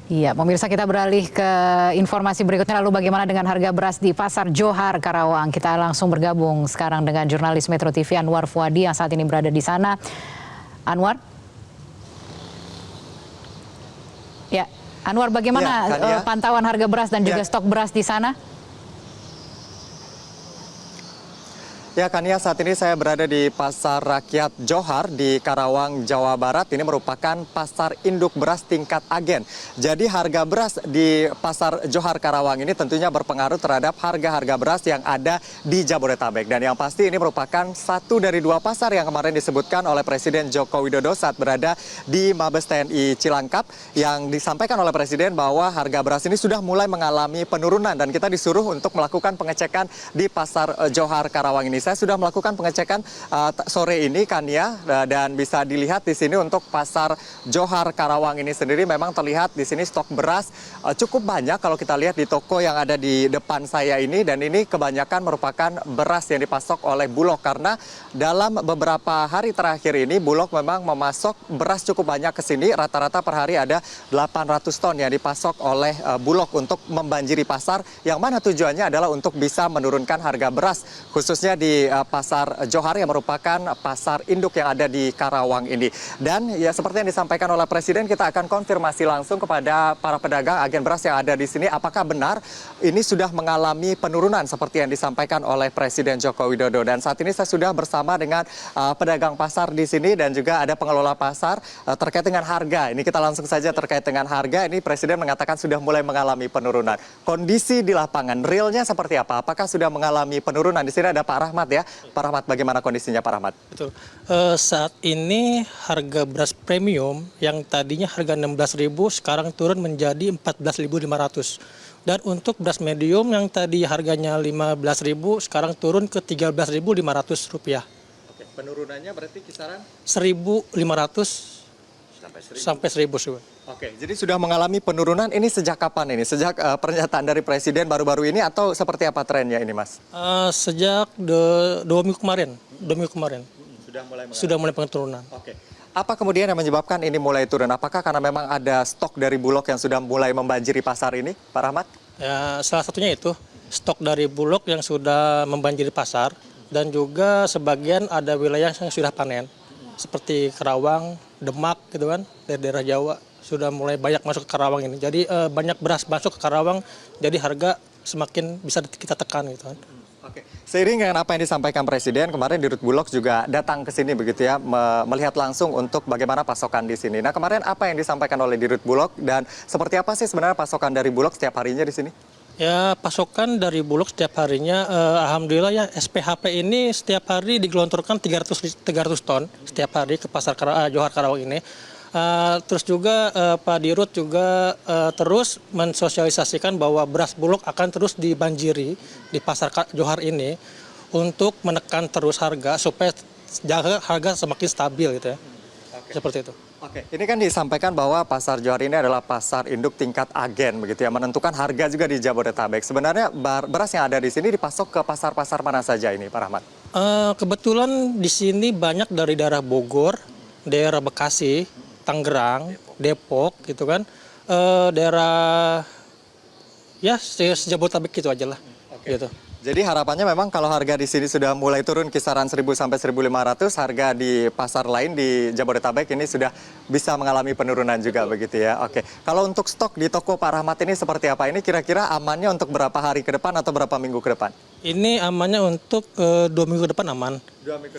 Iya, pemirsa, kita beralih ke informasi berikutnya. Lalu bagaimana dengan harga beras di Pasar Johar, Karawang? Kita langsung bergabung sekarang dengan jurnalis Metro TV Anwar Fuadi yang saat ini berada di sana. Anwar? Ya, Anwar, bagaimana pantauan harga beras dan juga stok beras di sana? Ya, Kania, saat ini saya berada di Pasar Rakyat Johar di Karawang, Jawa Barat. Ini merupakan pasar induk beras tingkat agen. Jadi harga beras di Pasar Johar Karawang ini tentunya berpengaruh terhadap harga-harga beras yang ada di Jabodetabek. Dan yang pasti ini merupakan satu dari dua pasar yang kemarin disebutkan oleh Presiden Joko Widodo saat berada di Mabes TNI Cilangkap, yang disampaikan oleh Presiden bahwa harga beras ini sudah mulai mengalami penurunan dan kita disuruh untuk melakukan pengecekan di Pasar Johar Karawang ini. Saya sudah melakukan pengecekan sore ini, Kania, dan bisa dilihat di sini untuk Pasar Johar Karawang ini sendiri memang terlihat di sini stok beras cukup banyak kalau kita lihat di toko yang ada di depan saya ini, dan ini kebanyakan merupakan beras yang dipasok oleh Bulog karena dalam beberapa hari terakhir ini Bulog memang memasok beras cukup banyak ke sini. Rata-rata per hari ada 800 ton yang dipasok oleh Bulog untuk membanjiri pasar, yang mana tujuannya adalah untuk bisa menurunkan harga beras khususnya di Pasar Johar yang merupakan pasar induk yang ada di Karawang ini. Dan ya seperti yang disampaikan oleh Presiden, kita akan konfirmasi langsung kepada para pedagang agen beras yang ada di sini apakah benar ini sudah mengalami penurunan seperti yang disampaikan oleh Presiden Joko Widodo. Dan saat ini saya sudah bersama dengan pedagang pasar di sini dan juga ada pengelola pasar terkait dengan harga. Ini kita langsung saja terkait dengan harga. Ini Presiden mengatakan sudah mulai mengalami penurunan. Kondisi di lapangan realnya seperti apa? Apakah sudah mengalami penurunan? Di sini ada Pak Rahmat ya. Pak Rahmat, bagaimana kondisinya Pak Rahmat? Betul. Saat ini harga beras premium yang tadinya harga 16.000 sekarang turun menjadi 14.500. Dan untuk beras medium yang tadi harganya 15.000 sekarang turun ke 13.500 rupiah. Oke, penurunannya berarti kisaran 1.500 sampai 1.000. Oke, jadi sudah mengalami penurunan ini sejak kapan ini? Sejak pernyataan dari Presiden baru-baru ini atau seperti apa trennya ini, Mas? Sejak 2 minggu kemarin. 2 minggu kemarin. Sudah mulai penurunan. Oke. Apa kemudian yang menyebabkan ini mulai turun? Apakah karena memang ada stok dari Bulog yang sudah mulai membanjiri pasar ini, Pak Rahmat? Ya, salah satunya itu stok dari Bulog yang sudah membanjiri pasar, dan juga sebagian ada wilayah yang sudah panen. Seperti Karawang, Demak gitu kan, dari daerah Jawa sudah mulai banyak masuk ke Karawang ini. Jadi banyak beras masuk ke Karawang, jadi harga semakin bisa kita tekan gitu kan. Oke. Seiring dengan apa yang disampaikan Presiden, kemarin Dirut Bulog juga datang ke sini begitu ya, melihat langsung untuk bagaimana pasokan di sini. Nah, kemarin apa yang disampaikan oleh Dirut Bulog dan seperti apa sih sebenarnya pasokan dari Bulog setiap harinya di sini? Ya, pasokan dari Bulog setiap harinya, alhamdulillah ya, SPHP ini setiap hari digelontorkan 300 ton setiap hari ke Pasar Johar Karawang ini. Terus juga Pak Dirut juga terus mensosialisasikan bahwa beras Bulog akan terus dibanjiri di Pasar Johar ini untuk menekan terus harga supaya harga semakin stabil gitu ya. Seperti itu. Oke, ini kan disampaikan bahwa Pasar Johar ini adalah pasar induk tingkat agen begitu ya, menentukan harga juga di Jabodetabek. Sebenarnya beras yang ada di sini dipasok ke pasar-pasar mana saja ini, Pak Rahmat? Kebetulan di sini banyak dari daerah Bogor, daerah Bekasi, Tangerang, Depok gitu kan, daerah ya Jabodetabek gitu aja lah. Gitu. Jadi harapannya memang kalau harga di sini sudah mulai turun kisaran 1.000 sampai 1.500, harga di pasar lain di Jabodetabek ini sudah bisa mengalami penurunan juga begitu ya. Oke. Kalau untuk stok di toko Pak Rahmat ini seperti apa? Ini kira-kira amannya untuk berapa hari ke depan atau berapa minggu ke depan? Ini amannya untuk 2 minggu ke depan aman.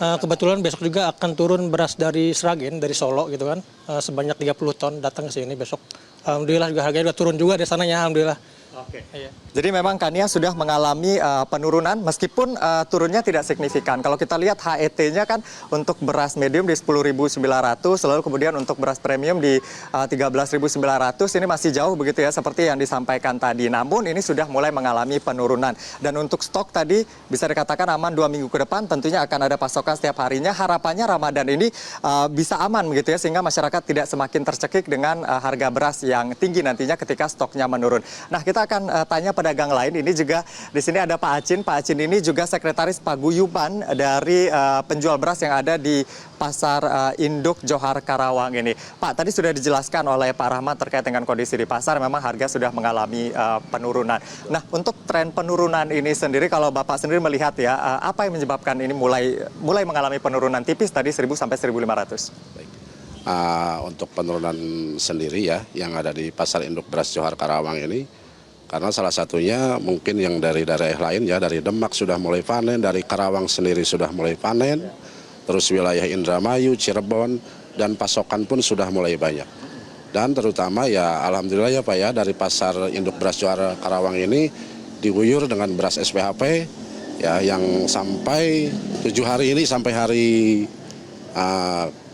Kebetulan besok juga akan turun beras dari Sragen, dari Solo gitu kan, sebanyak 30 ton datang ke sini besok. Alhamdulillah juga harganya sudah turun juga di sananya, alhamdulillah. Oke. Jadi memang Kania sudah mengalami penurunan meskipun turunnya tidak signifikan. Kalau kita lihat HET-nya kan untuk beras medium di 10.900, lalu kemudian untuk beras premium di 13.900, ini masih jauh begitu ya seperti yang disampaikan tadi. Namun ini sudah mulai mengalami penurunan. Dan untuk stok tadi bisa dikatakan aman 2 minggu ke depan, tentunya akan ada pasokan setiap harinya. Harapannya Ramadan ini bisa aman begitu ya, sehingga masyarakat tidak semakin tercekik dengan harga beras yang tinggi nantinya ketika stoknya menurun. Nah, kita akan tanya pedagang lain. Ini juga di sini ada Pak Acin. Pak Acin ini juga sekretaris paguyuban dari penjual beras yang ada di Pasar Induk Johar Karawang ini. Pak, tadi sudah dijelaskan oleh Pak Rahmat terkait dengan kondisi di pasar, memang harga sudah mengalami penurunan. Nah, untuk tren penurunan ini sendiri, kalau Bapak sendiri melihat ya, apa yang menyebabkan ini mulai mengalami penurunan tipis tadi 1.000 sampai 1.500? Untuk penurunan sendiri ya yang ada di Pasar Induk Beras Johar Karawang ini, karena salah satunya mungkin yang dari daerah lain ya, dari Demak sudah mulai panen, dari Karawang sendiri sudah mulai panen, terus wilayah Indramayu, Cirebon, dan pasokan pun sudah mulai banyak. Dan terutama ya alhamdulillah ya Pak ya, dari Pasar Induk Beras Johar Karawang ini diguyur dengan beras SPHP ya, yang sampai 7 hari ini sampai hari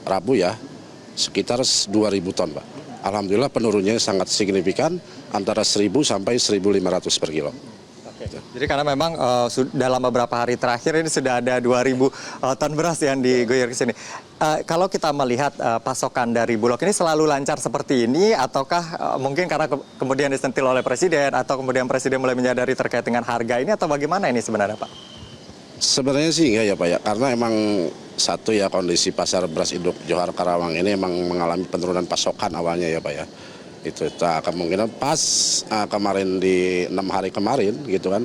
Rabu ya, sekitar 2.000 ton, Pak. Alhamdulillah penurunnya sangat signifikan, antara 1.000 sampai 1.500 per kilo. Oke. Jadi karena memang dalam beberapa hari terakhir ini sudah ada 2.000 ton beras yang diguyur ke sini. Kalau kita melihat pasokan dari Bulog ini selalu lancar seperti ini, ataukah mungkin karena kemudian disentil oleh Presiden, atau kemudian Presiden mulai menyadari terkait dengan harga ini, atau bagaimana ini sebenarnya, Pak? Sebenarnya sih enggak ya Pak ya, karena emang satu ya kondisi pasar beras induk Johar Karawang ini emang mengalami penurunan pasokan awalnya ya Pak ya. Itu kemungkinan pas kemarin di 6 hari kemarin gitu kan,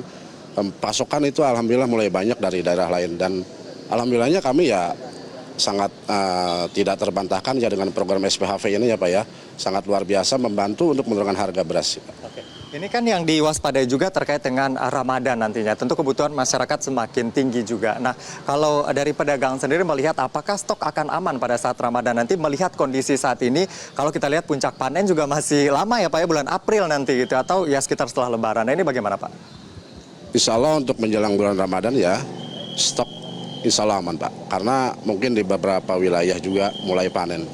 pasokan itu alhamdulillah mulai banyak dari daerah lain, dan alhamdulillahnya kami ya sangat tidak terbantahkan ya dengan program SPHV ini ya Pak ya, sangat luar biasa membantu untuk menurunkan harga beras. Oke. Ini kan yang diwaspadai juga terkait dengan Ramadan nantinya. Tentu kebutuhan masyarakat semakin tinggi juga. Nah, kalau dari pedagang sendiri melihat apakah stok akan aman pada saat Ramadan nanti, melihat kondisi saat ini, kalau kita lihat puncak panen juga masih lama ya Pak ya, bulan April nanti gitu, atau ya sekitar setelah Lebaran. Nah, ini bagaimana Pak? Insya Allah untuk menjelang bulan Ramadan ya, stok insya Allah aman Pak. Karena mungkin di beberapa wilayah juga mulai panen.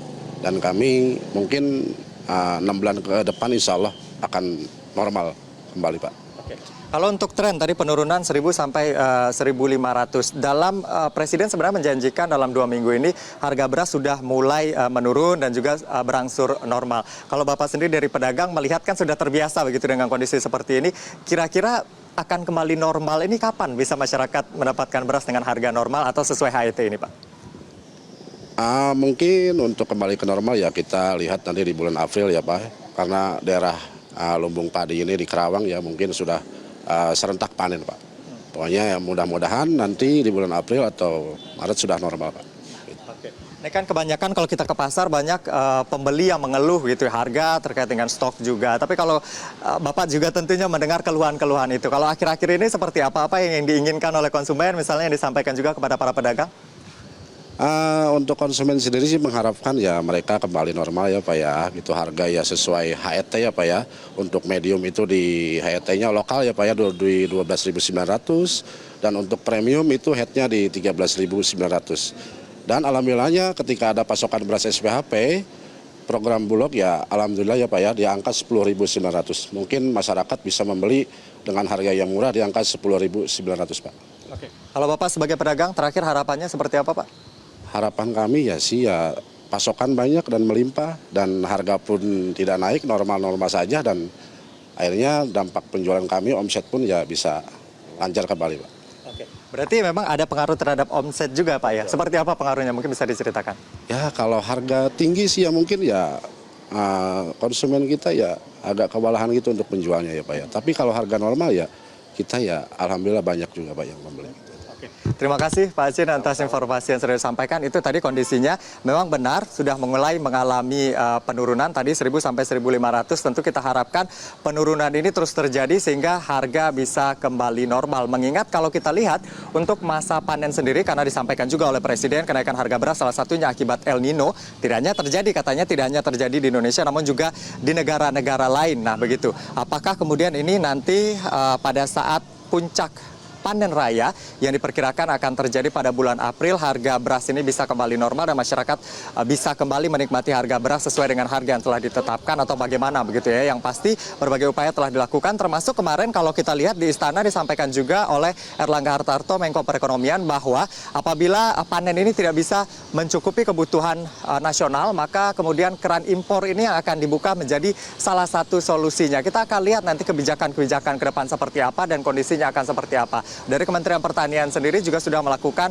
Dan kami mungkin 6 bulan ke depan insya Allah akan normal kembali Pak. Oke. Kalau untuk tren tadi penurunan 1.000 sampai 1.500, dalam Presiden sebenarnya menjanjikan dalam 2 minggu ini harga beras sudah mulai menurun dan juga berangsur normal. Kalau Bapak sendiri dari pedagang melihat kan sudah terbiasa begitu dengan kondisi seperti ini, kira-kira akan kembali normal ini kapan bisa masyarakat mendapatkan beras dengan harga normal atau sesuai HET ini Pak? Mungkin untuk kembali ke normal ya kita lihat nanti di bulan April ya Pak, karena daerah lumbung padi ini di Karawang ya mungkin sudah serentak panen Pak. Pokoknya ya mudah-mudahan nanti di bulan April atau Maret sudah normal Pak. Oke. Ini kan kebanyakan kalau kita ke pasar banyak pembeli yang mengeluh gitu harga terkait dengan stok juga. Tapi kalau Bapak juga tentunya mendengar keluhan-keluhan itu. Kalau akhir-akhir ini seperti apa yang diinginkan oleh konsumen misalnya yang disampaikan juga kepada para pedagang? Untuk konsumen sendiri sih mengharapkan ya mereka kembali normal ya Pak ya, gitu harga ya sesuai HET ya Pak ya. Untuk medium itu di HET-nya lokal ya Pak ya di 12.900, dan untuk premium itu HET-nya di 13.900. Dan alhamdulillahnya ketika ada pasokan beras SPHP, program Bulog ya alhamdulillah ya Pak ya di angka 10.900. Mungkin masyarakat bisa membeli dengan harga yang murah di angka 10.900 Pak. Oke. Kalau Bapak sebagai pedagang terakhir harapannya seperti apa Pak? Harapan kami ya sih ya pasokan banyak dan melimpah, dan harga pun tidak naik, normal-normal saja, dan akhirnya dampak penjualan kami, omset pun ya bisa lancar kembali Pak. Oke. Berarti memang ada pengaruh terhadap omset juga Pak ya? Seperti apa pengaruhnya, mungkin bisa diceritakan? Ya kalau harga tinggi sih ya mungkin ya konsumen kita ya agak kewalahan gitu untuk penjualnya ya Pak ya. Tapi kalau harga normal ya kita ya alhamdulillah banyak juga Pak yang membeli. Terima kasih Pak Acin atas informasi yang sudah disampaikan. Itu tadi kondisinya memang benar sudah mulai mengalami penurunan tadi 1.000 sampai 1.500. Tentu kita harapkan penurunan ini terus terjadi sehingga harga bisa kembali normal. Mengingat kalau kita lihat untuk masa panen sendiri, karena disampaikan juga oleh Presiden kenaikan harga beras salah satunya akibat El Nino, tidak hanya terjadi di Indonesia namun juga di negara-negara lain. Nah begitu. Apakah kemudian ini nanti pada saat puncak panen raya yang diperkirakan akan terjadi pada bulan April, harga beras ini bisa kembali normal dan masyarakat bisa kembali menikmati harga beras sesuai dengan harga yang telah ditetapkan atau bagaimana begitu ya. Yang pasti berbagai upaya telah dilakukan, termasuk kemarin kalau kita lihat di istana disampaikan juga oleh Erlangga Hartarto, Menko Perekonomian, bahwa apabila panen ini tidak bisa mencukupi kebutuhan nasional, maka kemudian keran impor ini yang akan dibuka menjadi salah satu solusinya. Kita akan lihat nanti kebijakan-kebijakan ke depan seperti apa dan kondisinya akan seperti apa. Dari Kementerian Pertanian sendiri juga sudah melakukan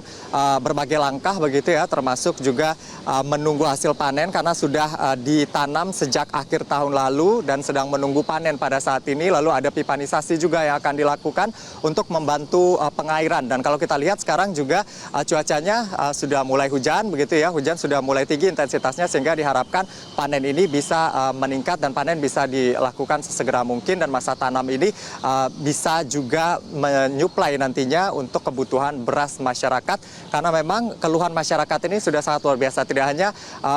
berbagai langkah begitu ya, termasuk juga menunggu hasil panen karena sudah ditanam sejak akhir tahun lalu dan sedang menunggu panen pada saat ini. Lalu ada pipanisasi juga yang akan dilakukan untuk membantu pengairan. Dan kalau kita lihat sekarang juga cuacanya sudah mulai hujan begitu ya, hujan sudah mulai tinggi intensitasnya sehingga diharapkan panen ini bisa meningkat dan panen bisa dilakukan sesegera mungkin dan masa tanam ini bisa juga menyuplai nantinya untuk kebutuhan beras masyarakat, karena memang keluhan masyarakat ini sudah sangat luar biasa. Tidak hanya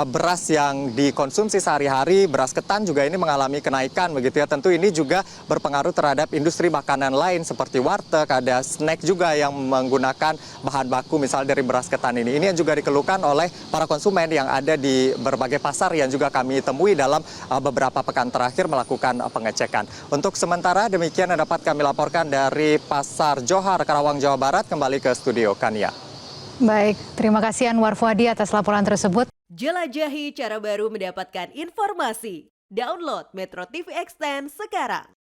beras yang dikonsumsi sehari-hari, beras ketan juga ini mengalami kenaikan begitu ya. Tentu ini juga berpengaruh terhadap industri makanan lain seperti warteg, ada snack juga yang menggunakan bahan baku misal dari beras ketan ini. Ini yang juga dikeluhkan oleh para konsumen yang ada di berbagai pasar yang juga kami temui dalam beberapa pekan terakhir melakukan pengecekan. Untuk sementara demikian yang dapat kami laporkan dari Pasar Johar, Karawang, Jawa Barat. Kembali ke studio Kania. Baik, terima kasih Anwar Fuadi atas laporan tersebut. Jelajahi cara baru mendapatkan informasi. Download Metro TV Extend sekarang.